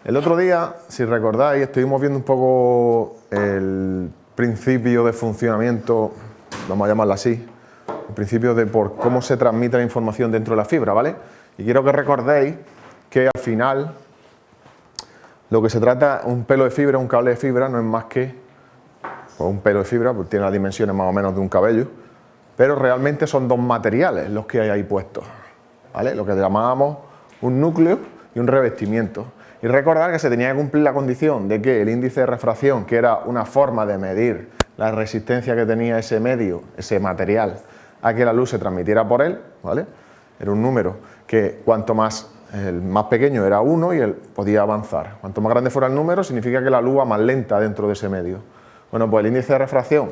El otro día, si recordáis, estuvimos viendo un poco el principio de funcionamiento, vamos a llamarlo así, el principio de por cómo se transmite la información dentro de la fibra, ¿vale? Y quiero que recordéis que al final lo que se trata, un pelo de fibra, un cable de fibra, no es más que un pelo de fibra, pues tiene las dimensiones más o menos de un cabello, pero realmente son dos materiales los que hay ahí puestos, ¿vale? Lo que llamábamos un núcleo y un revestimiento. Y recordar que se tenía que cumplir la condición de que el índice de refracción, que era una forma de medir la resistencia que tenía ese medio, ese material, a que la luz se transmitiera por él, ¿vale? Era un número que cuanto más, el más pequeño era 1 y él podía avanzar. Cuanto más grande fuera el número, significa que la luz va más lenta dentro de ese medio. Bueno, pues el índice de refracción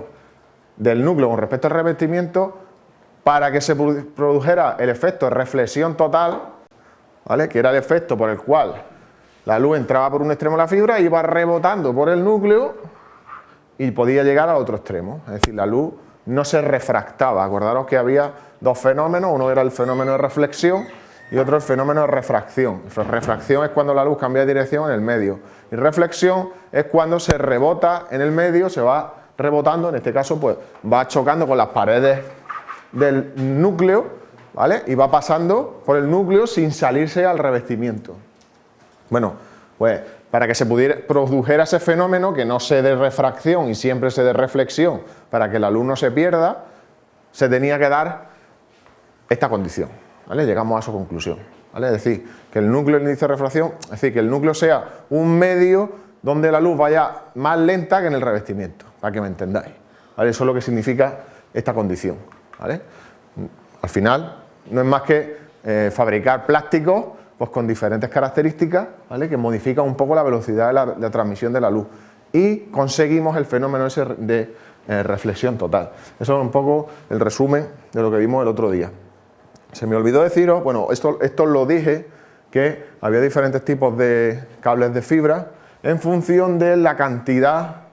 del núcleo con respecto al revestimiento, para que se produjera el efecto de reflexión total, ¿vale? Que era el efecto por el cual la luz entraba por un extremo de la fibra e iba rebotando por el núcleo y podía llegar al otro extremo. Es decir, la luz no se refractaba. Acordaros que había dos fenómenos, uno era el fenómeno de reflexión y otro el fenómeno de refracción. Refracción es cuando la luz cambia de dirección en el medio. Y reflexión es cuando se rebota en el medio, se va rebotando, en este caso pues va chocando con las paredes del núcleo, ¿vale? Y va pasando por el núcleo sin salirse al revestimiento. Bueno, pues para que se produjera ese fenómeno, que no se dé refracción y siempre se dé reflexión, para que la luz no se pierda, se tenía que dar esta condición, ¿vale? Llegamos a esa conclusión, ¿vale? Es decir, que el núcleo, el índice de refracción, es decir, que el núcleo sea un medio donde la luz vaya más lenta que en el revestimiento, para que me entendáis, ¿vale? Eso es lo que significa esta condición, ¿vale? Al final, no es más que fabricar plásticos pues con diferentes características, ¿vale? Que modifican un poco la velocidad de la transmisión de la luz y conseguimos el fenómeno ese de reflexión total. Eso es un poco el resumen de lo que vimos el otro día. Se me olvidó deciros, bueno, esto lo dije, que había diferentes tipos de cables de fibra en función de la cantidad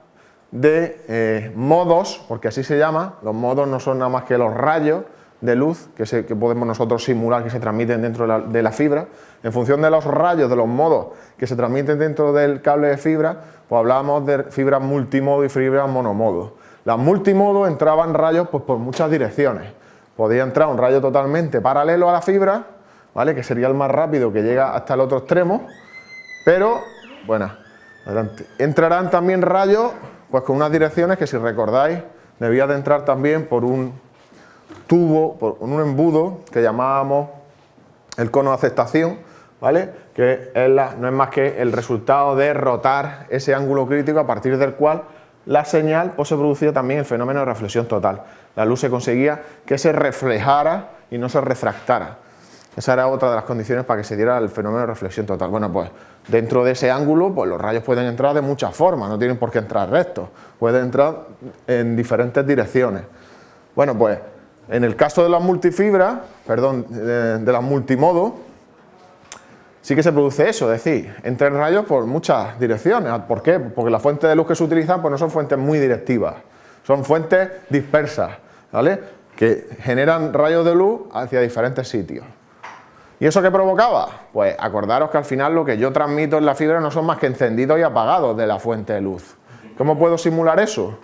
de modos, porque así se llama. Los modos no son nada más que los rayos de luz que podemos nosotros simular que se transmiten dentro de la fibra. En función de los rayos, de los modos que se transmiten dentro del cable de fibra, pues hablábamos de fibras multimodo y fibras monomodo. Las multimodo entraban rayos pues por muchas direcciones. Podía entrar un rayo totalmente paralelo a la fibra, ¿vale? Que sería el más rápido, que llega hasta el otro extremo, pero, bueno, adelante. Entrarán también rayos pues con unas direcciones que, si recordáis, debía de entrar también por un tubo, por un embudo que llamábamos el cono de aceptación, ¿vale? Que no es más que el resultado de rotar ese ángulo crítico a partir del cual la señal pues se producía también el fenómeno de reflexión total. La luz se conseguía que se reflejara y no se refractara. Esa era otra de las condiciones para que se diera el fenómeno de reflexión total. Bueno, pues dentro de ese ángulo pues los rayos pueden entrar de muchas formas, no tienen por qué entrar rectos, pueden entrar en diferentes direcciones. Bueno, pues en el caso de las multifibras, de las multimodo, sí que se produce eso, es decir, entran rayos por muchas direcciones. ¿Por qué? Porque las fuentes de luz que se utilizan pues no son fuentes muy directivas, son fuentes dispersas, ¿vale? Que generan rayos de luz hacia diferentes sitios. ¿Y eso qué provocaba? Pues acordaros que al final lo que yo transmito en la fibra no son más que encendidos y apagados de la fuente de luz. ¿Cómo puedo simular eso?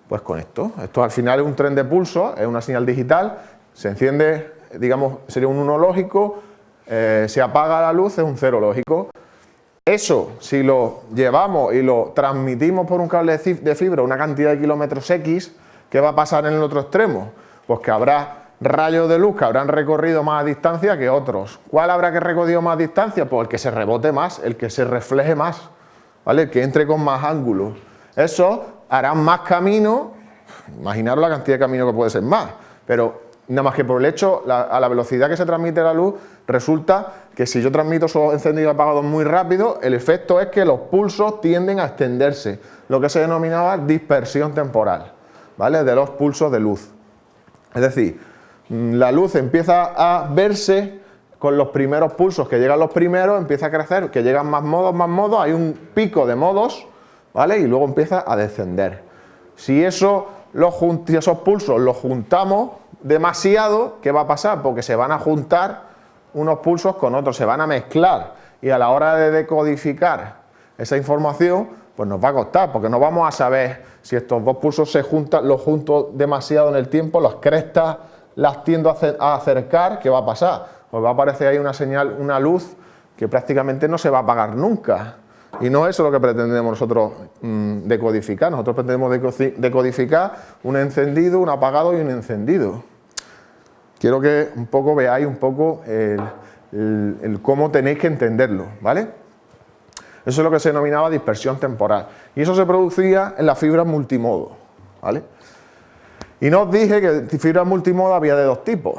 Pues con esto. Esto al final es un tren de pulso, es una señal digital, se enciende, digamos, sería un 1 lógico, se apaga la luz, es un 0 lógico. Eso, si lo llevamos y lo transmitimos por un cable de fibra una cantidad de kilómetros X, ¿qué va a pasar en el otro extremo? Pues que habrá rayos de luz que habrán recorrido más distancia que otros. ¿Cuál habrá que recorrido más distancia? Pues el que se rebote más, el que se refleje más, ¿vale? El que entre con más ángulo. Eso harán más camino, imaginaros la cantidad de camino que puede ser más, pero nada más que por el hecho, a la velocidad que se transmite la luz, resulta que si yo transmito esos encendidos y apagados muy rápido, el efecto es que los pulsos tienden a extenderse, lo que se denominaba dispersión temporal, ¿vale? De los pulsos de luz. Es decir, la luz empieza a verse con los primeros pulsos, que llegan los primeros, empieza a crecer, que llegan más modos, hay un pico de modos, ¿vale? Y luego empieza a descender. Si esos pulsos los juntamos demasiado, ¿qué va a pasar? Porque se van a juntar unos pulsos con otros, se van a mezclar, y a la hora de decodificar esa información pues nos va a costar, porque no vamos a saber si estos dos pulsos se juntan, los junto demasiado en el tiempo, las crestas las tiendo a acercar, ¿qué va a pasar? Pues va a aparecer ahí una señal, una luz que prácticamente no se va a apagar nunca. Y no es eso lo que pretendemos nosotros decodificar. Nosotros pretendemos decodificar un encendido, un apagado y un encendido. Quiero que un poco veáis un poco el cómo tenéis que entenderlo, ¿vale? Eso es lo que se denominaba dispersión temporal. Y eso se producía en las fibras multimodo, ¿vale? Y no os dije que fibras multimodo había de dos tipos,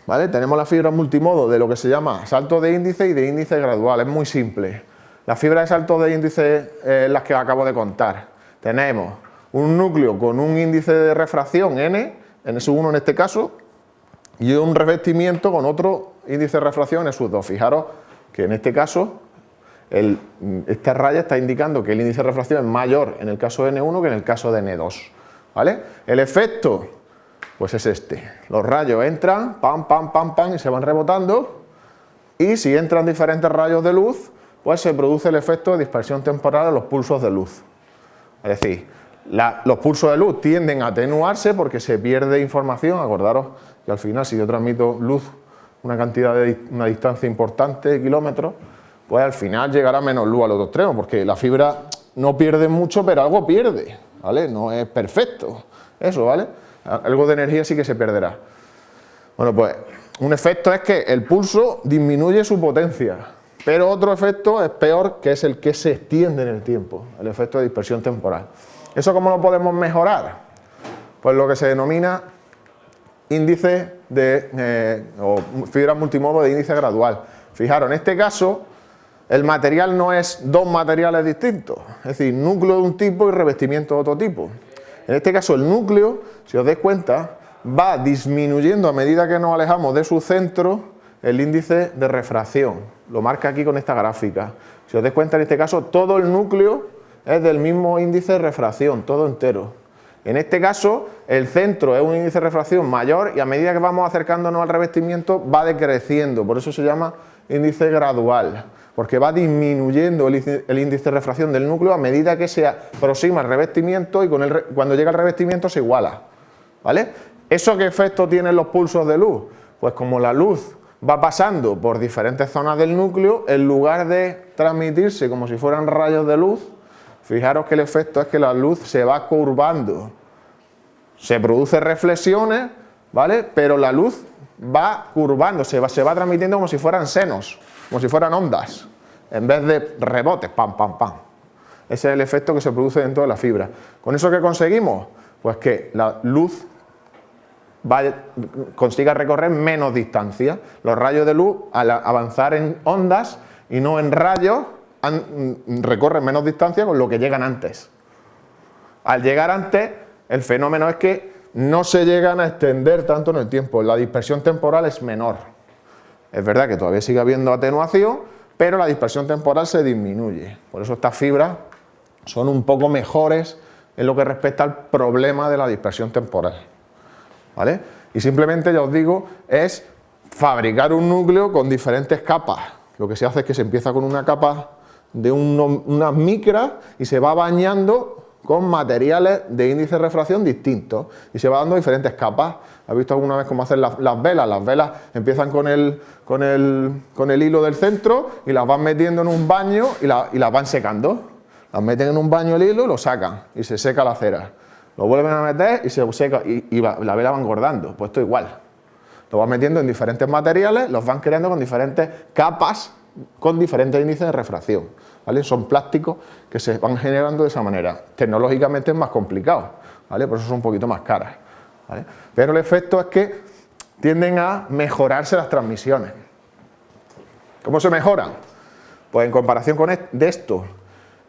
¿vale? Tenemos las fibras multimodo de lo que se llama salto de índice y de índice gradual. Es muy simple. Las fibras de salto de índice, las que acabo de contar. Tenemos un núcleo con un índice de refracción N, N1 en este caso, y un revestimiento con otro índice de refracción N2. Fijaros que en este caso esta raya está indicando que el índice de refracción es mayor en el caso de N1 que en el caso de N2, ¿vale? El efecto, pues es este. Los rayos entran, pam, pam, pam, pam, y se van rebotando, y si entran diferentes rayos de luz, pues se produce el efecto de dispersión temporal de los pulsos de luz. Es decir, los pulsos de luz tienden a atenuarse porque se pierde información. Acordaros que al final, si yo transmito luz una distancia importante de kilómetros, pues al final llegará menos luz al otro extremo, porque la fibra no pierde mucho, pero algo pierde, ¿vale? No es perfecto eso, ¿vale? Algo de energía sí que se perderá. Bueno, pues un efecto es que el pulso disminuye su potencia, pero otro efecto es peor, que es el que se extiende en el tiempo, el efecto de dispersión temporal. ¿Eso cómo lo podemos mejorar? Pues lo que se denomina índice o fibra multimodo de índice gradual. Fijaros, en este caso el material no es dos materiales distintos, es decir, núcleo de un tipo y revestimiento de otro tipo. En este caso el núcleo, si os dais cuenta, va disminuyendo a medida que nos alejamos de su centro el índice de refracción. Lo marca aquí con esta gráfica. Si os dais cuenta, en este caso todo el núcleo es del mismo índice de refracción, todo entero. En este caso el centro es un índice de refracción mayor y a medida que vamos acercándonos al revestimiento va decreciendo, por eso se llama índice gradual, porque va disminuyendo el índice de refracción del núcleo a medida que se aproxima al revestimiento y cuando llega al revestimiento se iguala, ¿vale? ¿Eso qué efecto tienen los pulsos de luz? Pues como la luz va pasando por diferentes zonas del núcleo, en lugar de transmitirse como si fueran rayos de luz, fijaros que el efecto es que la luz se va curvando. Se producen reflexiones, ¿vale? Pero la luz va curvando, se va transmitiendo como si fueran senos, como si fueran ondas, en vez de rebotes, pam, pam, pam. Ese es el efecto que se produce dentro de la fibra. ¿Con eso qué conseguimos? Pues que la luz consiga recorrer menos distancia. Los rayos de luz, al avanzar en ondas y no en rayos, recorren menos distancia con lo que llegan antes. Al llegar antes, el fenómeno es que no se llegan a extender tanto en el tiempo. La dispersión temporal es menor. Es verdad que todavía sigue habiendo atenuación, pero la dispersión temporal se disminuye. Por eso estas fibras son un poco mejores en lo que respecta al problema de la dispersión temporal, ¿vale? Y simplemente, ya os digo, es fabricar un núcleo con diferentes capas. Lo que se hace es que se empieza con una capa de unas micras y se va bañando con materiales de índice de refracción distintos y se va dando diferentes capas. ¿Has visto alguna vez cómo hacen las velas? Las velas empiezan con el hilo del centro y las van metiendo en un baño y las van secando. Las meten en un baño el hilo y lo sacan y se seca la cera. Lo vuelven a meter y se seca y la vela va engordando. Pues esto igual. Lo van metiendo en diferentes materiales, los van creando con diferentes capas, con diferentes índices de refracción, ¿vale? Son plásticos que se van generando de esa manera. Tecnológicamente es más complicado, ¿vale? Por eso son un poquito más caras, ¿vale? Pero el efecto es que tienden a mejorarse las transmisiones. ¿Cómo se mejoran? Pues en comparación con de esto,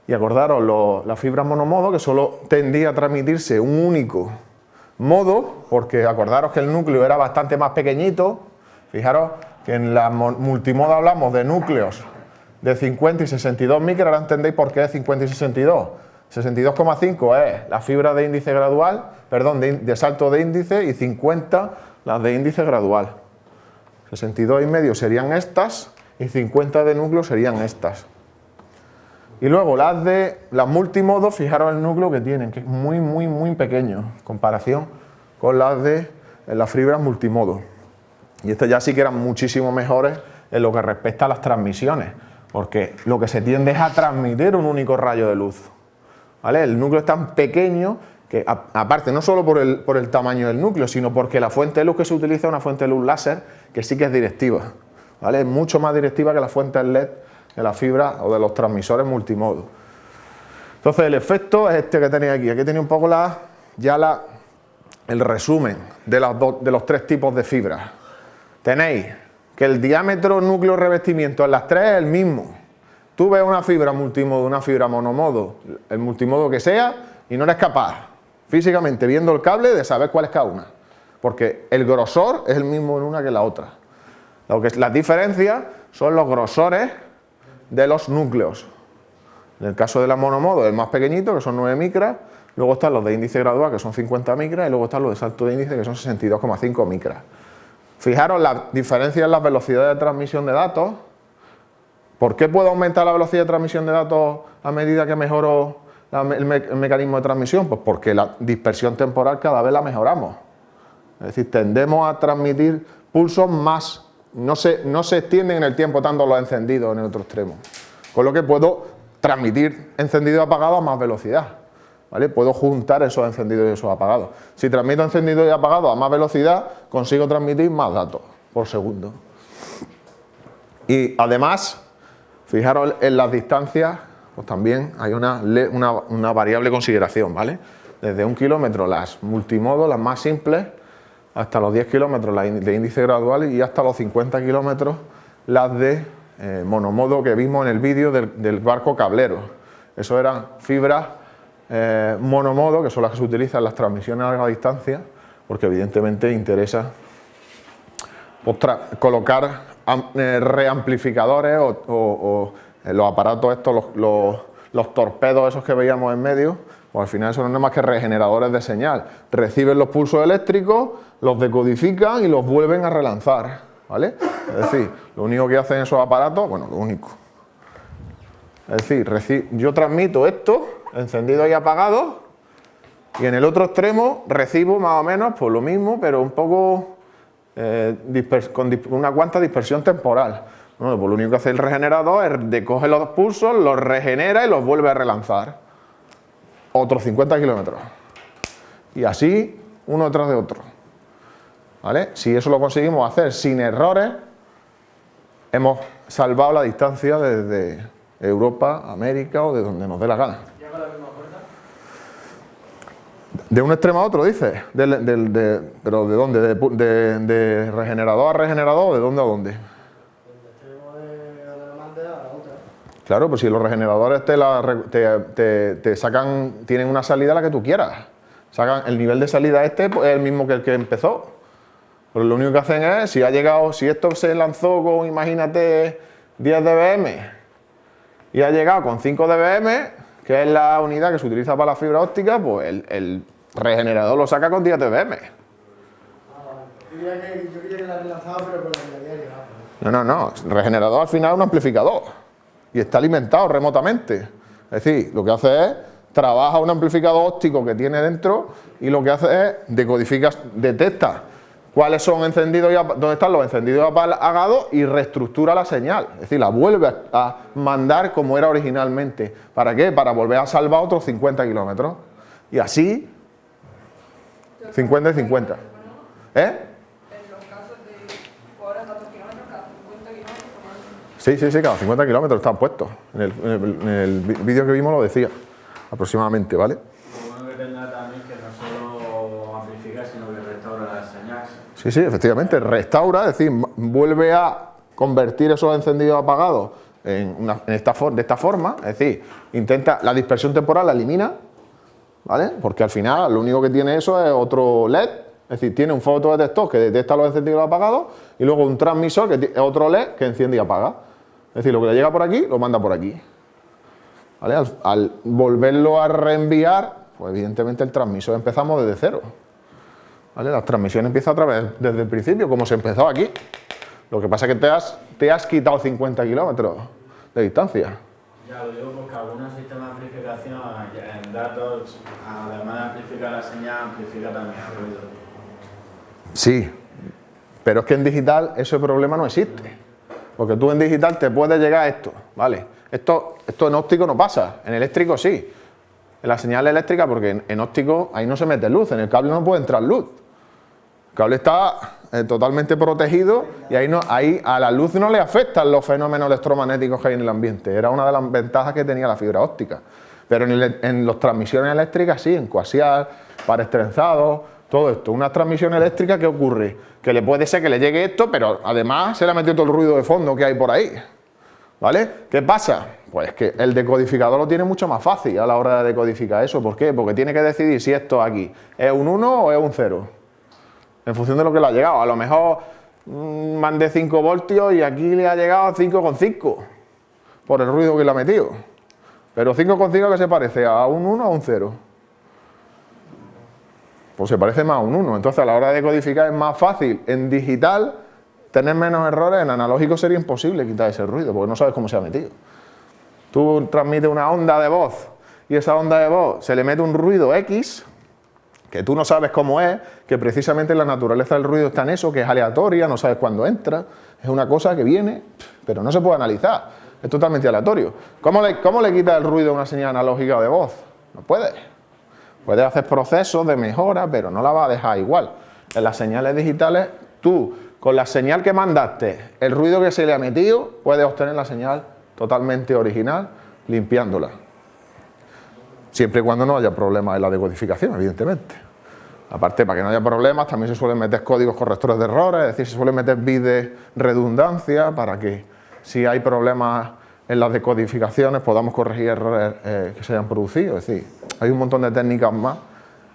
y acordaros, las fibras monomodo, que solo tendía a transmitirse un único modo, porque acordaros que el núcleo era bastante más pequeñito. Fijaros que en la multimodo hablamos de núcleos de 50 y 62 micras, ahora entendéis por qué es 50 y 62. 62,5 es la fibra de índice gradual, perdón, de salto de índice, y 50 las de índice gradual. 62,5 serían estas y 50 de núcleo serían estas. Y luego las multimodo, fijaros el núcleo que tienen, que es muy pequeño en comparación con las de las fibras multimodo. Y estas ya sí que eran muchísimo mejores en lo que respecta a las transmisiones, porque lo que se tiende es a transmitir un único rayo de luz, ¿vale? El núcleo es tan pequeño que, aparte, no solo por el tamaño del núcleo, sino porque la fuente de luz que se utiliza es una fuente de luz láser que sí que es directiva, ¿vale? Es mucho más directiva que las fuentes LED de la fibra o de los transmisores multimodo. Entonces el efecto es este que tenéis aquí. Aquí tenéis un poco el resumen de los tres tipos de fibras. Tenéis que el diámetro núcleo revestimiento en las tres es el mismo. Tú ves una fibra multimodo, una fibra monomodo, el multimodo que sea, y no eres capaz, físicamente viendo el cable, de saber cuál es cada una. Porque el grosor es el mismo en una que en la otra. Las diferencias son los grosores de los núcleos. En el caso de la monomodo, el más pequeñito, que son 9 micras, luego están los de índice gradual, que son 50 micras, y luego están los de salto de índice, que son 62,5 micras. Fijaros la diferencia en las velocidades de transmisión de datos. ¿Por qué puedo aumentar la velocidad de transmisión de datos a medida que mejoro el mecanismo de transmisión? Pues porque la dispersión temporal cada vez la mejoramos. Es decir, tendemos a transmitir pulsos más, no se extienden en el tiempo tanto los encendidos en el otro extremo. Con lo que puedo transmitir encendido y apagado a más velocidad, ¿vale? Puedo juntar esos encendidos y esos apagados. Si transmito encendido y apagado a más velocidad, consigo transmitir más datos por segundo. Y además, fijaros en las distancias, pues también hay una variable consideración, ¿vale? Desde 1 kilómetro las multimodo, las más simples, hasta los 10 kilómetros las de índice gradual y hasta los 50 kilómetros las de monomodo que vimos en el vídeo del barco cablero. Eso eran fibras monomodo, que son las que se utilizan en las transmisiones a larga distancia, porque evidentemente interesa colocar reamplificadores o los aparatos estos, los torpedos esos que veíamos en medio, pues al final son nada más que regeneradores de señal. Reciben los pulsos eléctricos, los decodifican y los vuelven a relanzar, ¿vale? Es decir, lo único que hacen esos aparatos, bueno, lo único. Es decir, yo transmito esto, encendido y apagado, y en el otro extremo recibo más o menos pues lo mismo, pero un poco con una cuanta dispersión temporal. Bueno, pues lo único que hace el regenerador es coge los pulsos, los regenera y los vuelve a relanzar. Otros 50 kilómetros. Y así, uno tras de otro. ¿Vale? Si eso lo conseguimos hacer sin errores, hemos salvado la distancia desde Europa, América o de donde nos dé la gana. ¿Lleva la misma fuerza? De un extremo a otro, dices. ¿Pero de dónde? ¿De regenerador a regenerador o de dónde a dónde? Del extremo de la mande a la otra. Claro, pues si los regeneradores te sacan, tienen una salida a la que tú quieras. Sacan el nivel de salida pues, es el mismo que el que empezó. Pero lo único que hacen es, si esto se lanzó con, imagínate, 10 dBm y ha llegado con 5 dBm, que es la unidad que se utiliza para la fibra óptica, pues el regenerador lo saca con 10 dBm. Yo quería que la relanzaba, pero con la diaria. No. El regenerador al final es un amplificador y está alimentado remotamente. Es decir, lo que hace es, trabaja un amplificador óptico que tiene dentro y lo que hace es, detecta cuáles son encendidos dónde están los encendidos y apagados y reestructura la señal. Es decir, la vuelve a mandar como era originalmente. ¿Para qué? Para volver a salvar otros 50 kilómetros. Y así, 50 y 50. ¿Eh? En los casos de ahora tantos kilómetros, cada 50 kilómetros. Sí, cada 50 kilómetros están puestos. En el vídeo que vimos lo decía, aproximadamente, ¿vale? Lo bueno que tendrá también que no solo amplifica, sino que restaura la señal. Sí, efectivamente, restaura, es decir, vuelve a convertir esos encendidos apagados de esta forma, es decir, intenta, la dispersión temporal la elimina, ¿vale? Porque al final lo único que tiene eso es otro LED, es decir, tiene un fotodetector que detecta los encendidos apagados y luego un transmisor que es otro LED que enciende y apaga. Es decir, lo que le llega por aquí, lo manda por aquí. ¿Vale? Al volverlo a reenviar, pues evidentemente el transmisor empezamos desde cero. ¿Vale? La transmisión empieza otra vez desde el principio, como se empezó aquí. Lo que pasa es que te has quitado 50 kilómetros de distancia. Ya lo digo porque algunos sistemas de amplificación en datos, además de amplificar la señal, amplifica también el ruido. Sí, pero es que en digital ese problema no existe. Porque tú en digital te puede llegar a esto, ¿vale? Esto en óptico no pasa, en eléctrico sí. En la señal eléctrica, porque en óptico ahí no se mete luz, en el cable no puede entrar luz. El cable está totalmente protegido y ahí a la luz no le afectan los fenómenos electromagnéticos que hay en el ambiente. Era una de las ventajas que tenía la fibra óptica. Pero en las transmisiones eléctricas sí, en coaxial, pares trenzados, todo esto. Una transmisión eléctrica, ¿qué ocurre? Que le puede ser que le llegue esto, pero además se le ha metido todo el ruido de fondo que hay por ahí. ¿Vale? ¿Qué pasa? Pues que el decodificador lo tiene mucho más fácil a la hora de decodificar eso. ¿Por qué? Porque tiene que decidir si esto aquí es un 1 o es un 0. En función de lo que le ha llegado. A lo mejor mandé 5 voltios y aquí le ha llegado 5,5 por el ruido que le ha metido. Pero 5,5 ¿qué se parece? ¿A un 1 o a un 0? Pues se parece más a un 1. Entonces a la hora de codificar es más fácil. En digital tener menos errores, en analógico sería imposible quitar ese ruido porque no sabes cómo se ha metido. Tú transmites una onda de voz y esa onda de voz se le mete un ruido X que tú no sabes cómo es, que precisamente la naturaleza del ruido está en eso, que es aleatoria, no sabes cuándo entra, es una cosa que viene, pero no se puede analizar, es totalmente aleatorio. ¿Cómo le quitas el ruido a una señal analógica de voz? No puedes. Puedes hacer procesos de mejora, pero no la vas a dejar igual. En las señales digitales, tú, con la señal que mandaste, el ruido que se le ha metido, puedes obtener la señal totalmente original, limpiándola. Siempre y cuando no haya problemas en la decodificación, evidentemente. Aparte, para que no haya problemas, también se suelen meter códigos correctores de errores, es decir, se suelen meter bits de redundancia para que si hay problemas en las decodificaciones podamos corregir errores que se hayan producido. Es decir, hay un montón de técnicas más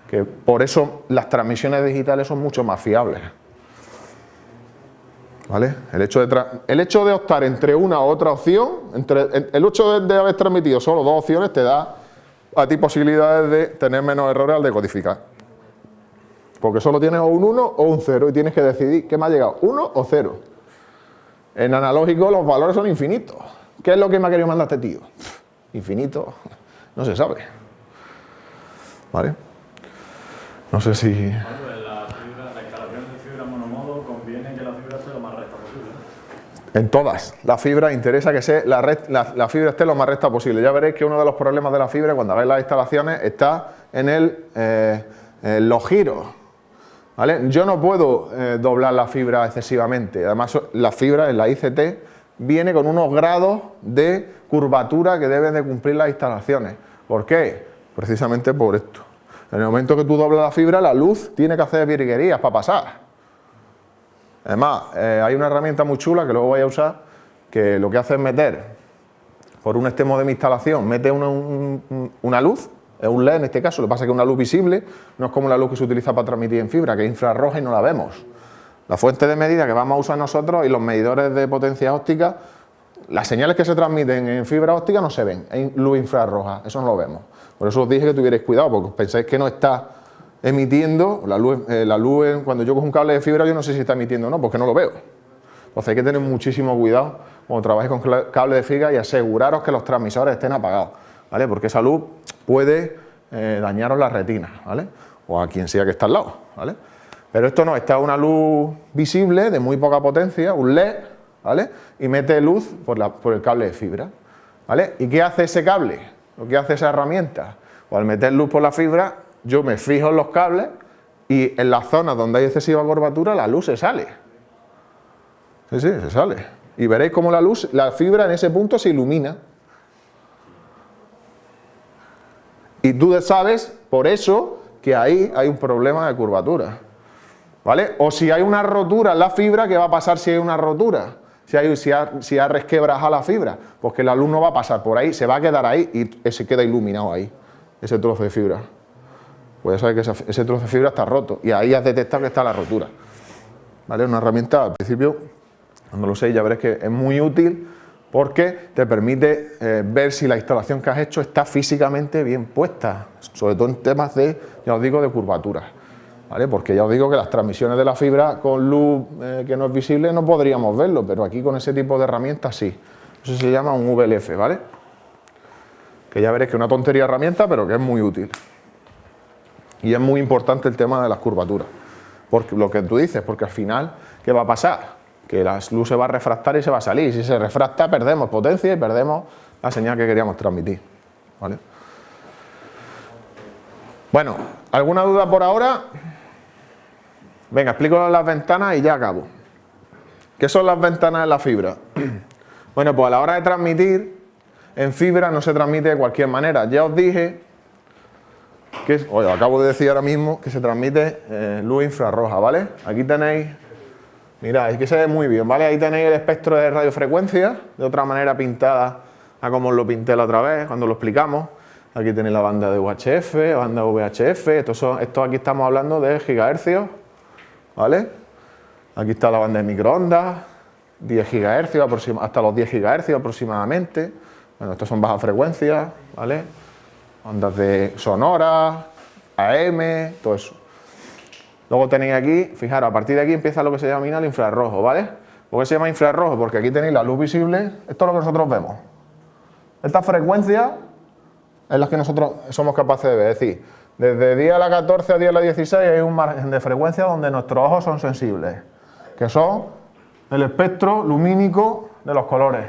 que por eso las transmisiones digitales son mucho más fiables. ¿Vale? El hecho de optar entre una u otra opción, el hecho de haber transmitido solo dos opciones te da a ti posibilidades de tener menos errores al decodificar. Porque solo tienes o un 1 o un 0 y tienes que decidir qué me ha llegado, 1 o 0. En analógico los valores son infinitos. ¿Qué es lo que me ha querido mandar este tío? Infinito, no se sabe. ¿Vale? No sé si... La instalación de fibra monomodo conviene que la fibra esté lo más recta posible. En todas. La fibra interesa que la fibra esté lo más recta posible. Ya veréis que uno de los problemas de la fibra, cuando veis las instalaciones, está en los giros. ¿Vale? Yo no puedo doblar la fibra excesivamente. Además, la fibra en la ICT viene con unos grados de curvatura que deben de cumplir las instalaciones. ¿Por qué? Precisamente por esto. En el momento que tú doblas la fibra, la luz tiene que hacer virguerías para pasar. Además, hay una herramienta muy chula que luego voy a usar, que lo que hace es meter, por un extremo de mi instalación, mete una luz, es un LED en este caso, lo que pasa es que es una luz visible, no es como la luz que se utiliza para transmitir en fibra, que es infrarroja y no la vemos. La fuente de medida que vamos a usar nosotros y los medidores de potencia óptica, las señales que se transmiten en fibra óptica no se ven, en luz infrarroja, eso no lo vemos. Por eso os dije que tuvierais cuidado, porque pensáis que no está emitiendo la luz cuando yo cojo un cable de fibra, yo no sé si está emitiendo o no, porque no lo veo. Entonces hay que tener muchísimo cuidado cuando trabajéis con cable de fibra y aseguraros que los transmisores estén apagados, ¿vale? Porque esa luz puede dañaros la retina, ¿vale? O a quien sea que está al lado, ¿vale? Pero esto no, esta es una luz visible de muy poca potencia, un LED, ¿vale? Y mete luz por el cable de fibra, ¿vale? ¿Y qué hace ese cable? ¿O qué hace esa herramienta? Pues al meter luz por la fibra, yo me fijo en los cables y en las zonas donde hay excesiva curvatura la luz se sale. Sí, se sale. Y veréis cómo la fibra en ese punto se ilumina. Y tú sabes, por eso, que ahí hay un problema de curvatura. ¿Vale? O si hay una rotura en la fibra, ¿qué va a pasar si hay una rotura? Si ha resquebrajado la fibra, pues que la luz no va a pasar por ahí, se va a quedar ahí y se queda iluminado ahí, ese trozo de fibra. Pues ya sabes que ese trozo de fibra está roto y ahí has detectado que está la rotura. ¿Vale? Una herramienta, al principio, cuando lo sé ya veréis que es muy útil porque te permite ver si la instalación que has hecho está físicamente bien puesta, sobre todo en temas de, ya os digo, de curvatura. ¿Vale? Porque ya os digo que las transmisiones de la fibra con luz que no es visible no podríamos verlo, pero aquí con ese tipo de herramientas sí. Eso se llama un VLF, ¿vale? Que ya veréis que es una tontería herramienta, pero que es muy útil. Y es muy importante el tema de las curvaturas. Porque lo que tú dices, porque al final, ¿qué va a pasar? Que la luz se va a refractar y se va a salir. Si se refracta, perdemos potencia y perdemos la señal que queríamos transmitir. ¿Vale? Bueno, ¿alguna duda por ahora? Venga, explico las ventanas y ya acabo. ¿Qué son las ventanas en la fibra? Bueno, pues a la hora de transmitir, en fibra no se transmite de cualquier manera. Ya os dije que, acabo de decir ahora mismo que se transmite luz infrarroja, ¿vale? Aquí tenéis, mirad, es que se ve muy bien, ¿vale? Ahí tenéis el espectro de radiofrecuencia, de otra manera pintada a como os lo pinté la otra vez, cuando lo explicamos. Aquí tenéis la banda de UHF, banda VHF, esto aquí estamos hablando de gigahercios, ¿vale? Aquí está la banda de microondas, 10 gigahercios, hasta los 10 gigahercios aproximadamente. Bueno, estas son bajas frecuencias, ¿vale? Ondas de sonoras, AM, todo eso. Luego tenéis aquí, fijaros, a partir de aquí empieza lo que se denomina el infrarrojo, ¿vale? ¿Por qué se llama infrarrojo? Porque aquí tenéis la luz visible, esto es lo que nosotros vemos. Estas frecuencias es las que nosotros somos capaces de ver, es decir, desde 10 a la 14 a 10 a la 16 hay un margen de frecuencia donde nuestros ojos son sensibles, que son el espectro lumínico de los colores.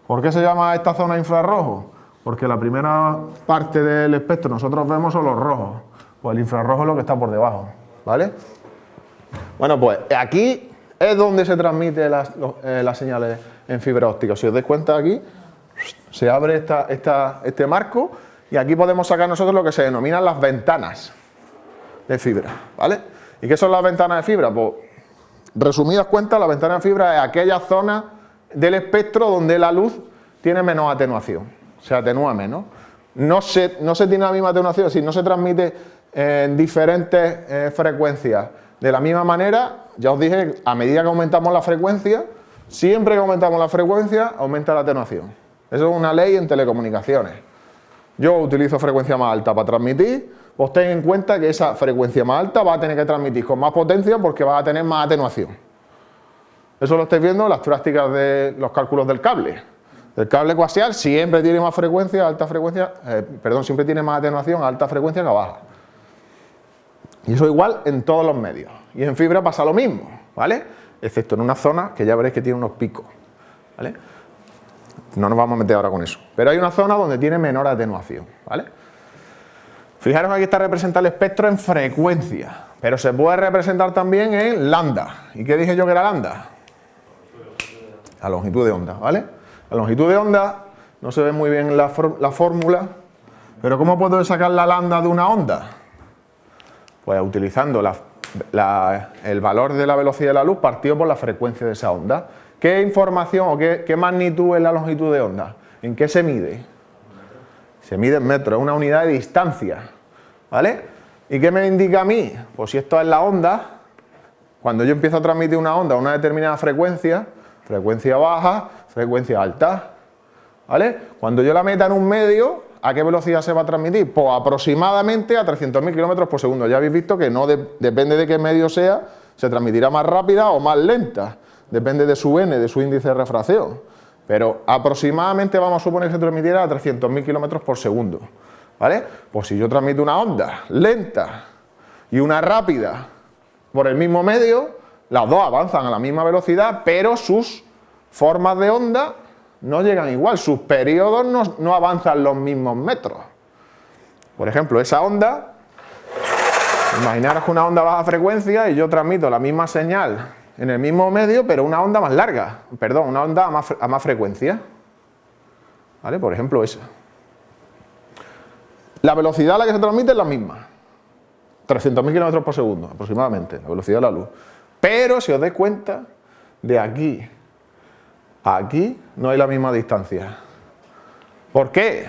¿Por qué se llama esta zona infrarrojo? Porque la primera parte del espectro nosotros vemos son los rojos, pues el infrarrojo es lo que está por debajo, ¿vale? Bueno, pues aquí es donde se transmite las señales en fibra óptica. Si os dais cuenta aquí, se abre este marco y aquí podemos sacar nosotros lo que se denominan las ventanas de fibra, ¿vale? ¿Y qué son las ventanas de fibra? Pues, resumidas cuentas, la ventana de fibra es aquella zona del espectro donde la luz tiene menos atenuación, se atenúa menos. No se tiene la misma atenuación, si no se transmite en diferentes frecuencias de la misma manera. Ya os dije, a medida que aumentamos la frecuencia, siempre que aumentamos la frecuencia, aumenta la atenuación. Eso es una ley en telecomunicaciones. Yo utilizo frecuencia más alta para transmitir, pues ten en cuenta que esa frecuencia más alta va a tener que transmitir con más potencia porque va a tener más atenuación. Eso lo estáis viendo en las prácticas de los cálculos del cable. El cable coaxial siempre tiene más frecuencia, siempre tiene más atenuación a alta frecuencia que a baja. Y eso igual en todos los medios. Y en fibra pasa lo mismo, ¿vale? Excepto en una zona que ya veréis que tiene unos picos, ¿vale? No nos vamos a meter ahora con eso. Pero hay una zona donde tiene menor atenuación, ¿vale? Fijaros que aquí está representado el espectro en frecuencia, pero se puede representar también en lambda. ¿Y qué dije yo que era lambda? La longitud de onda, ¿vale? La longitud de onda, no se ve muy bien la fórmula, pero ¿cómo puedo sacar la lambda de una onda? Pues utilizando el valor de la velocidad de la luz partido por la frecuencia de esa onda. ¿Qué información o qué magnitud es la longitud de onda? ¿En qué se mide? Se mide en metros, es una unidad de distancia, ¿vale? ¿Y qué me indica a mí? Pues si esto es la onda, cuando yo empiezo a transmitir una onda a una determinada frecuencia, frecuencia baja, frecuencia alta, ¿vale? Cuando yo la meta en un medio, ¿a qué velocidad se va a transmitir? Pues aproximadamente a 300.000 km por segundo. Ya habéis visto que no depende de qué medio sea, se transmitirá más rápida o más lenta. Depende de su n, de su índice de refracción. Pero aproximadamente vamos a suponer que se transmitiera a 300.000 km por segundo, ¿vale? Pues si yo transmito una onda lenta y una rápida por el mismo medio, las dos avanzan a la misma velocidad, pero sus formas de onda no llegan igual, sus periodos no avanzan los mismos metros. Por ejemplo, esa onda, imaginaros que una onda baja frecuencia y yo transmito la misma señal en el mismo medio, pero una onda más larga, una onda a más frecuencia, ¿vale? Por ejemplo, esa. La velocidad a la que se transmite es la misma, 300.000 km por segundo aproximadamente, la velocidad de la luz. Pero si os dais cuenta, de aquí a aquí no hay la misma distancia. ¿Por qué?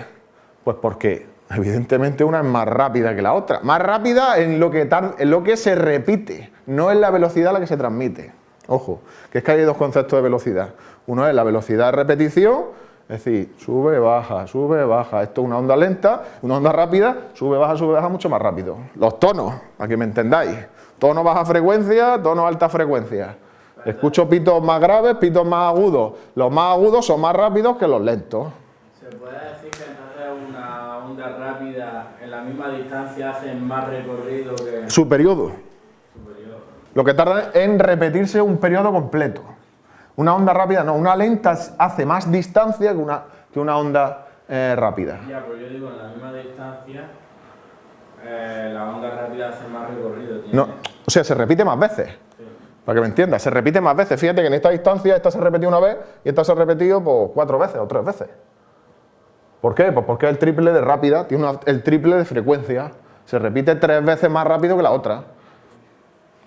Pues porque evidentemente una es más rápida que la otra. Más rápida en lo que se repite, no en la velocidad a la que se transmite. Ojo, que es que hay dos conceptos de velocidad. Uno es la velocidad de repetición, es decir, sube, baja, esto es una onda lenta, una onda rápida, sube, baja mucho más rápido. Los tonos, para que me entendáis, tono baja frecuencia, tono alta frecuencia. Escucho pitos más graves, pitos más agudos. Los más agudos son más rápidos que los lentos. ¿Se puede decir que entonces onda rápida en la misma distancia hacen más recorrido que su periodo. su periodo. Lo que tarda en repetirse un periodo completo. Una onda rápida no, una lenta hace más distancia que una onda rápida. Ya, pero yo digo, en la misma distancia, la onda rápida hace más recorrido. Tiene... No, o sea, se repite más veces. Sí. Para que me entiendas, se repite más veces. Fíjate que en esta distancia esta se ha repetido una vez y esta se ha repetido pues 4 veces o 3 veces. ¿Por qué? Pues porque el triple de rápida tiene el triple de frecuencia. Se repite 3 veces más rápido que la otra.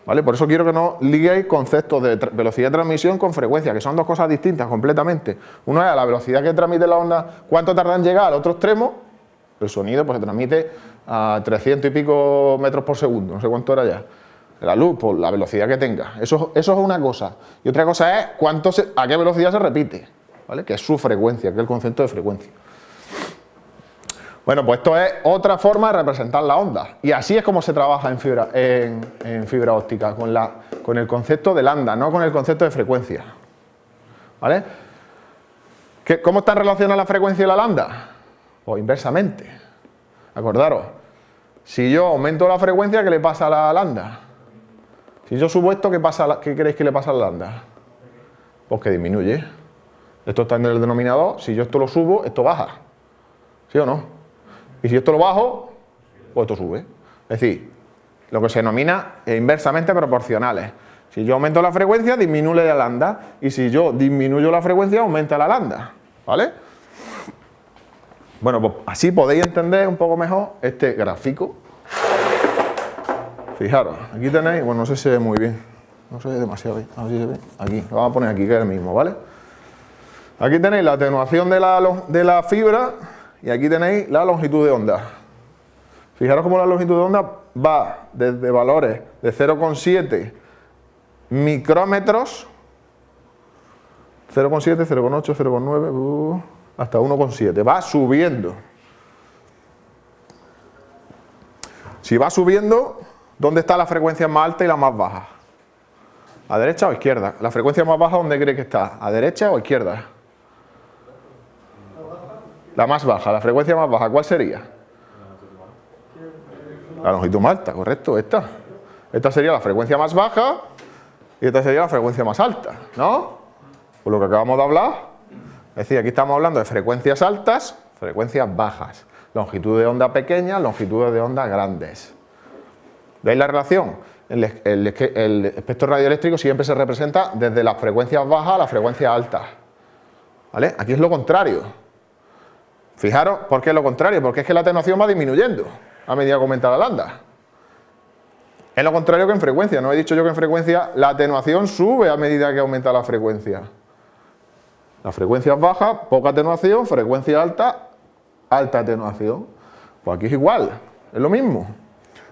¿Vale? Por eso quiero que no liguéis conceptos de velocidad de transmisión con frecuencia, que son dos cosas distintas completamente. Uno es la velocidad que transmite la onda, cuánto tarda en llegar al otro extremo. El sonido pues se transmite a 300 y pico metros por segundo, no sé cuánto era ya. La luz, por la velocidad que tenga. Eso es una cosa. Y otra cosa es a qué velocidad se repite, ¿vale? Que es su frecuencia, que es el concepto de frecuencia. Bueno, pues esto es otra forma de representar la onda. Y así es como se trabaja en fibra óptica, con el concepto de lambda, no con el concepto de frecuencia. ¿Vale? ¿Cómo están relacionadas la frecuencia y la lambda? Pues inversamente. Acordaros, si yo aumento la frecuencia, ¿qué le pasa a la lambda? Si yo subo esto, ¿qué creéis que le pasa a la lambda? Pues que disminuye. Esto está en el denominador, si yo esto lo subo, esto baja. ¿Sí o no? Y si esto lo bajo, pues esto sube. Es decir, lo que se denomina inversamente proporcionales. Si yo aumento la frecuencia, disminuye la lambda. Y si yo disminuyo la frecuencia, aumenta la lambda. ¿Vale? Bueno, pues así podéis entender un poco mejor este gráfico. Fijaros, aquí tenéis, bueno, no sé si se ve muy bien. No se ve demasiado bien. A ver si se ve. Aquí, lo vamos a poner aquí, que es el mismo, ¿vale? Aquí tenéis la atenuación de la fibra. Y aquí tenéis la longitud de onda. Fijaros cómo la longitud de onda va desde valores de 0,7 micrómetros, 0,7, 0,8, 0,9, hasta 1,7. Va subiendo. Si va subiendo, ¿dónde está la frecuencia más alta y la más baja? ¿A derecha o a izquierda? ¿La frecuencia más baja dónde cree que está? ¿A derecha o a izquierda? La más baja, la frecuencia más baja, ¿cuál sería? La longitud más alta, correcto, esta. Esta sería la frecuencia más baja y esta sería la frecuencia más alta, ¿no? Por lo que acabamos de hablar. Es decir, aquí estamos hablando de frecuencias altas, frecuencias bajas. Longitud de onda pequeñas, longitudes de onda grandes. ¿Veis la relación? El espectro radioeléctrico siempre se representa desde las frecuencias bajas a las frecuencias altas. ¿Vale? Aquí es lo contrario. Fijaros, ¿por qué es lo contrario? Porque es que la atenuación va disminuyendo a medida que aumenta la lambda. Es lo contrario que en frecuencia. No he dicho yo que en frecuencia la atenuación sube a medida que aumenta la frecuencia. La frecuencia es baja, poca atenuación, frecuencia alta, alta atenuación. Pues aquí es igual, es lo mismo.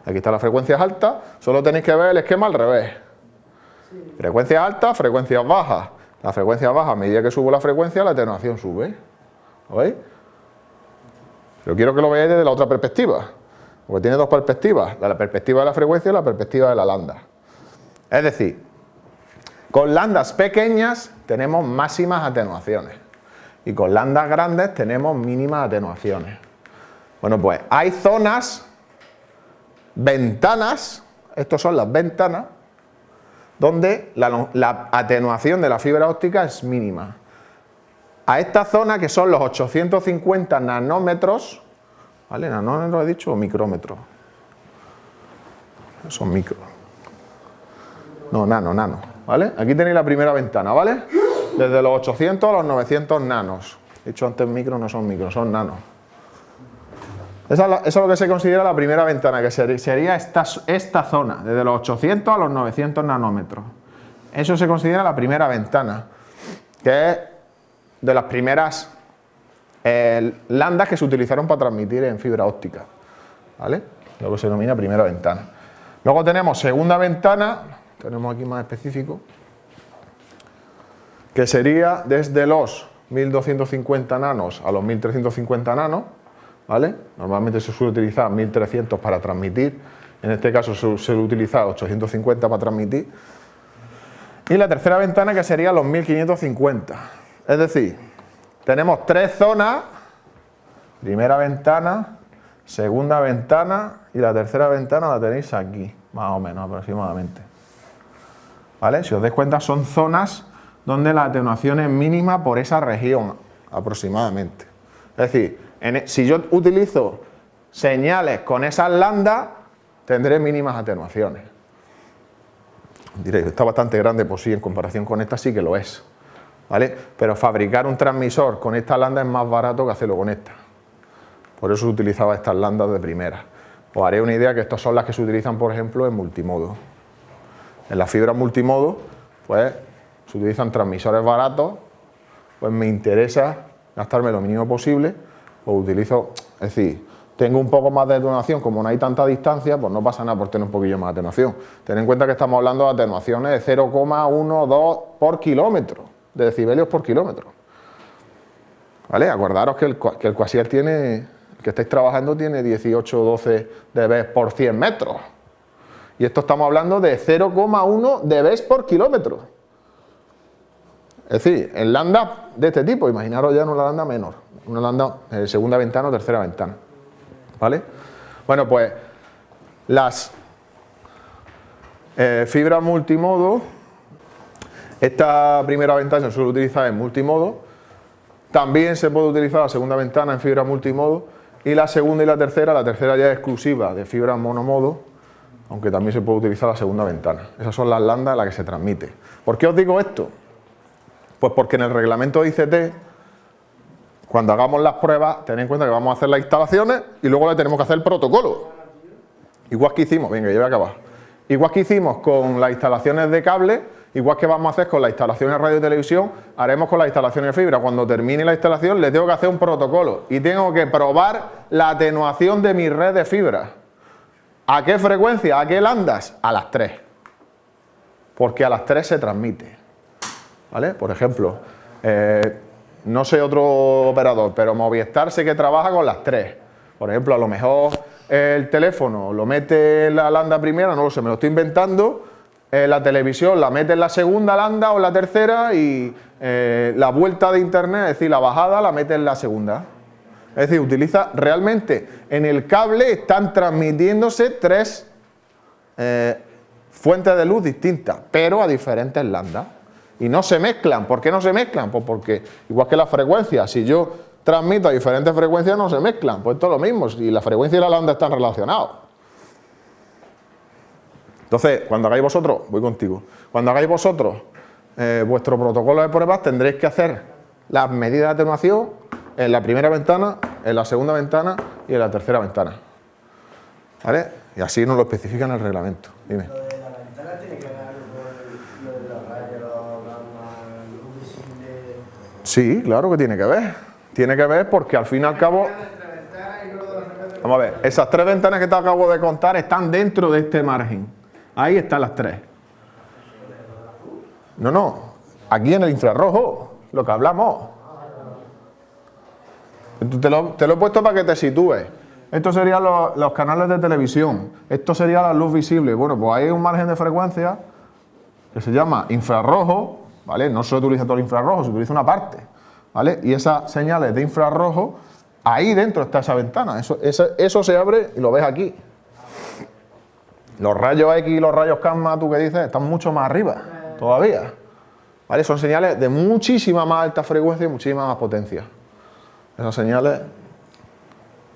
Aquí están las frecuencias altas, solo tenéis que ver el esquema al revés. Frecuencias altas, frecuencias bajas. La frecuencia baja, a medida que subo la frecuencia, la atenuación sube. ¿Lo veis? Pero quiero que lo veáis desde la otra perspectiva, porque tiene dos perspectivas, la perspectiva de la frecuencia y la perspectiva de la lambda. Es decir, con lambdas pequeñas tenemos máximas atenuaciones y con lambdas grandes tenemos mínimas atenuaciones. Bueno, pues hay zonas, ventanas, estas son las ventanas, donde la atenuación de la fibra óptica es mínima. A esta zona, que son los 850 nanómetros, ¿vale? Nanómetros he dicho o micrómetros. Son micro. No, nano, ¿vale? Aquí tenéis la primera ventana, ¿vale? Desde los 800 a los 900 nanos. He dicho antes micro, no son micro, son nanos. Eso es lo que se considera la primera ventana, que sería esta zona, desde los 800 a los 900 nanómetros. Eso se considera la primera ventana, que es de las primeras lambdas que se utilizaron para transmitir en fibra óptica, ¿vale? Lo que se denomina primera ventana. Luego tenemos segunda ventana, tenemos aquí más específico, que sería desde los 1250 nanos a los 1350 nanos, ¿vale? Normalmente se suele utilizar 1300 para transmitir, en este caso se suele utilizar 850 para transmitir. Y la tercera ventana, que sería los 1550. Es decir, tenemos tres zonas, primera ventana, segunda ventana y la tercera ventana la tenéis aquí, más o menos aproximadamente. ¿Vale? Si os dais cuenta, son zonas donde la atenuación es mínima por esa región, aproximadamente. Es decir, si yo utilizo señales con esas lambdas, tendré mínimas atenuaciones. Diréis, está bastante grande, pues sí, en comparación con esta sí que lo es. ¿Vale? Pero fabricar un transmisor con esta lambda es más barato que hacerlo con esta. Por eso se utilizaba estas lambdas de primera. Os haré una idea que estas son las que se utilizan, por ejemplo, en multimodo. En las fibras multimodo, pues se utilizan transmisores baratos, pues me interesa gastarme lo mínimo posible, pues utilizo, es decir, tengo un poco más de atenuación, como no hay tanta distancia, pues no pasa nada por tener un poquillo más de atenuación. Ten en cuenta que estamos hablando de atenuaciones de 0,12 por kilómetro, de decibelios por kilómetro. ¿Vale? Acordaros que el quasar tiene, el que estáis trabajando tiene 18 o 12 dB por 100 metros. Y esto estamos hablando de 0,1 dB por kilómetro. Es decir, en lambda de este tipo, imaginaros ya en una lambda menor, una lambda segunda ventana o tercera ventana. ¿Vale? Bueno, pues las fibras multimodo, esta primera ventana se suele utilizar en multimodo, también se puede utilizar la segunda ventana en fibra multimodo y la segunda y la tercera ya es exclusiva de fibra monomodo, aunque también se puede utilizar la segunda ventana. Esas son las lambdas en las que se transmite. ¿Por qué os digo esto? Pues porque en el reglamento de ICT, cuando hagamos las pruebas, tened en cuenta que vamos a hacer las instalaciones y luego le tenemos que hacer el protocolo. Igual que hicimos, venga, ya voy a acabar. Igual que hicimos con las instalaciones de cable, igual que vamos a hacer con las instalaciones de radio y televisión, haremos con las instalaciones de fibra. Cuando termine la instalación, le tengo que hacer un protocolo y tengo que probar la atenuación de mi red de fibra. ¿A qué frecuencia? ¿A qué lambdas? A las 3. Porque a las 3 se transmite. ¿Vale? Por ejemplo, no sé otro operador, pero Movistar sé que trabaja con las 3. Por ejemplo, a lo mejor el teléfono lo mete en la lambda primera, no lo sé, me lo estoy inventando. La televisión la mete en la segunda lambda o en la tercera y la vuelta de internet, es decir, la bajada la mete en la segunda. Es decir, utiliza realmente en el cable están transmitiéndose 3 fuentes de luz distintas, pero a diferentes lambdas. Y no se mezclan. ¿Por qué no se mezclan? Pues porque, igual que las frecuencias, si yo transmito a diferentes frecuencias, no se mezclan. Pues todo lo mismo, si la frecuencia y la lambda están relacionados. Entonces, cuando hagáis vosotros, voy contigo, cuando hagáis vosotros vuestro protocolo de pruebas, tendréis que hacer las medidas de atenuación en la primera ventana, en la segunda ventana y en la tercera ventana. ¿Vale? Y así nos lo especifica en el reglamento. Dime. Lo de la ventana tiene que ver con lo de los rayos, gamma, luz visible. Sí, claro que tiene que ver. Tiene que ver porque al fin y al cabo... Vamos a ver, esas 3 ventanas que te acabo de contar están dentro de este margen. Ahí están las 3. No, aquí en el infrarrojo, lo que hablamos. Te lo he puesto para que te sitúes. Esto serían los canales de televisión. Esto sería la luz visible. Bueno, pues hay un margen de frecuencia que se llama infrarrojo, ¿vale? No se utiliza todo el infrarrojo, se utiliza una parte, ¿vale? Y esas señales de infrarrojo, ahí dentro está esa ventana. Eso se abre y lo ves aquí. Los rayos X y los rayos gamma, tú que dices, están mucho más arriba todavía. ¿Vale? Son señales de muchísima más alta frecuencia y muchísima más potencia. Esas señales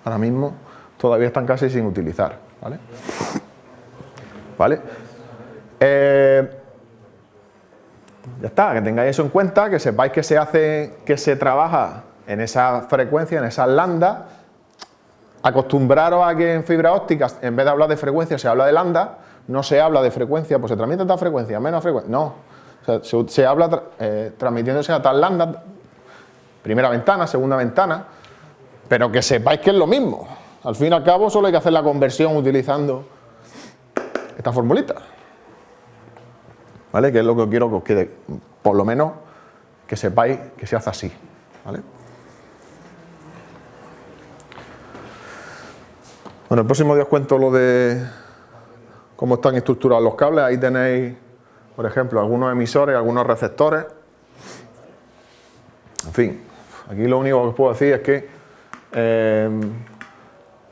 ahora mismo todavía están casi sin utilizar. ¿Vale? ¿Vale? Ya está, que tengáis eso en cuenta, que sepáis que se trabaja en esa frecuencia, en esas lambda. Acostumbraros a que en fibra óptica, en vez de hablar de frecuencia, se habla de lambda. No se habla de frecuencia, pues se transmite a tal frecuencia, menos frecuencia. No, o sea, se habla transmitiéndose a tal lambda, primera ventana, segunda ventana, pero que sepáis que es lo mismo. Al fin y al cabo, solo hay que hacer la conversión utilizando esta formulita. ¿Vale? Que es lo que quiero que os quede, por lo menos, que sepáis que se hace así. ¿Vale? Bueno, el próximo día os cuento lo de cómo están estructurados los cables. Ahí tenéis, por ejemplo, algunos emisores, algunos receptores. En fin, aquí lo único que os puedo decir es que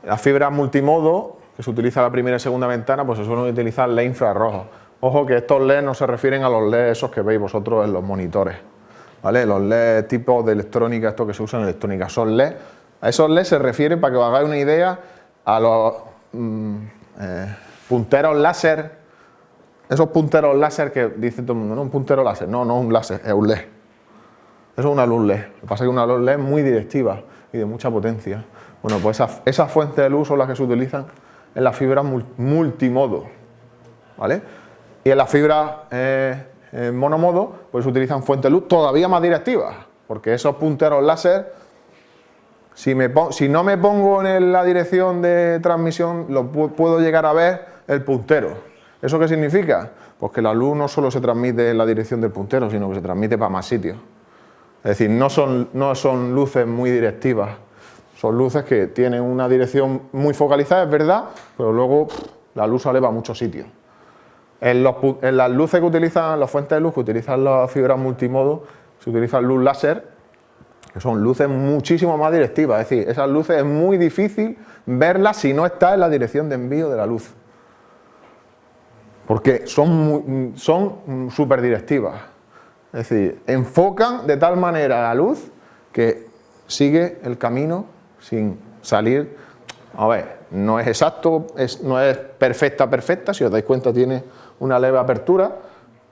Las fibras multimodo, que se utiliza la primera y segunda ventana, pues se suelen utilizar LED infrarrojos. Ojo que estos LED no se refieren a los LED esos que veis vosotros en los monitores, ¿vale? Los LED tipo de electrónica, estos que se usan en electrónica, son LED. A esos LED se refieren, para que os hagáis una idea, a los punteros láser. Esos punteros láser que dicen todo el mundo, no, un puntero láser, no, no es un láser, es un LED. Eso es una luz LED. Lo que pasa es que es una luz LED muy directiva y de mucha potencia. Bueno, pues esas fuentes de luz son las que se utilizan en las fibras multimodo, ¿vale? Y en las fibras monomodo, pues se utilizan fuentes de luz todavía más directivas, porque esos punteros láser, si no me pongo en la dirección de transmisión, puedo llegar a ver el puntero. ¿Eso qué significa? Pues que la luz no solo se transmite en la dirección del puntero, sino que se transmite para más sitios. Es decir, no son luces muy directivas, son luces que tienen una dirección muy focalizada, es verdad, pero luego la luz sale para muchos sitios. En las luces que utilizan, las fuentes de luz que utilizan las fibras multimodo, se utiliza luz láser, que son luces muchísimo más directivas. Es decir, esas luces es muy difícil verlas si no está en la dirección de envío de la luz. Porque son súper directivas. Es decir, enfocan de tal manera la luz que sigue el camino sin salir. A ver, no es exacto, no es perfecta, si os dais cuenta tiene una leve apertura,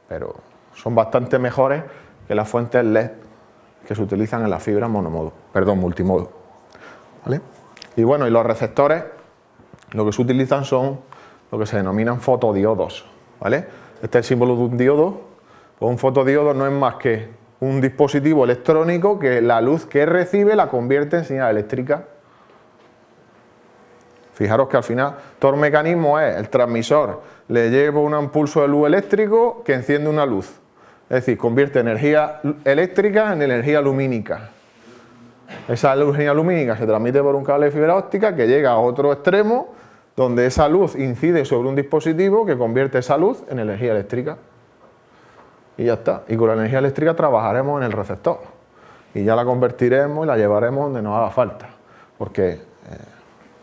pero son bastante mejores que las fuentes LED que se utilizan en las fibras multimodo. ¿Vale? Y bueno, y los receptores, lo que se utilizan son lo que se denominan fotodiodos, ¿vale? Este es el símbolo de un diodo. Pues un fotodiodo no es más que un dispositivo electrónico que la luz que recibe la convierte en señal eléctrica. Fijaros que al final todo el mecanismo es el transmisor, le lleva un impulso de luz eléctrico que enciende una luz. Es decir, convierte energía eléctrica en energía lumínica. Esa energía lumínica se transmite por un cable de fibra óptica que llega a otro extremo, donde esa luz incide sobre un dispositivo que convierte esa luz en energía eléctrica. Y ya está. Y con la energía eléctrica trabajaremos en el receptor. Y ya la convertiremos y la llevaremos donde nos haga falta. Porque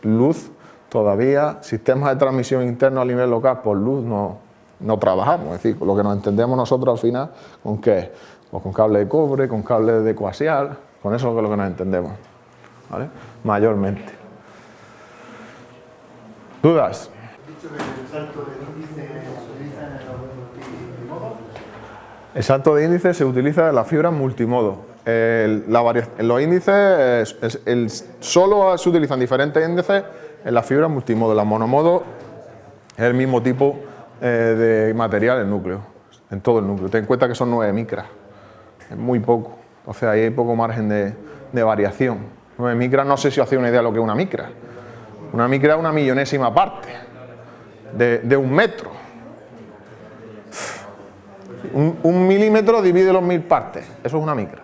luz, todavía, sistemas de transmisión interno a nivel local por luz no trabajamos. Es decir, lo que nos entendemos nosotros al final, ¿con qué? Pues con cable de cobre, con cable de coaxial, con eso es lo que nos entendemos, ¿vale? Mayormente. ¿Dudas? El salto de índice se utiliza en las fibras multimodo. Los índices, solo se utilizan diferentes índices en las fibras multimodo. La monomodo es el mismo tipo de material en núcleo, en todo el núcleo. Ten en cuenta que son 9 micras, es muy poco, o sea, ahí hay poco margen de variación. 9 micras, no sé si os hacéis una idea de lo que es una micra. Una micra es una millonésima parte de un metro. Un milímetro divide los 1000 partes, eso es una micra.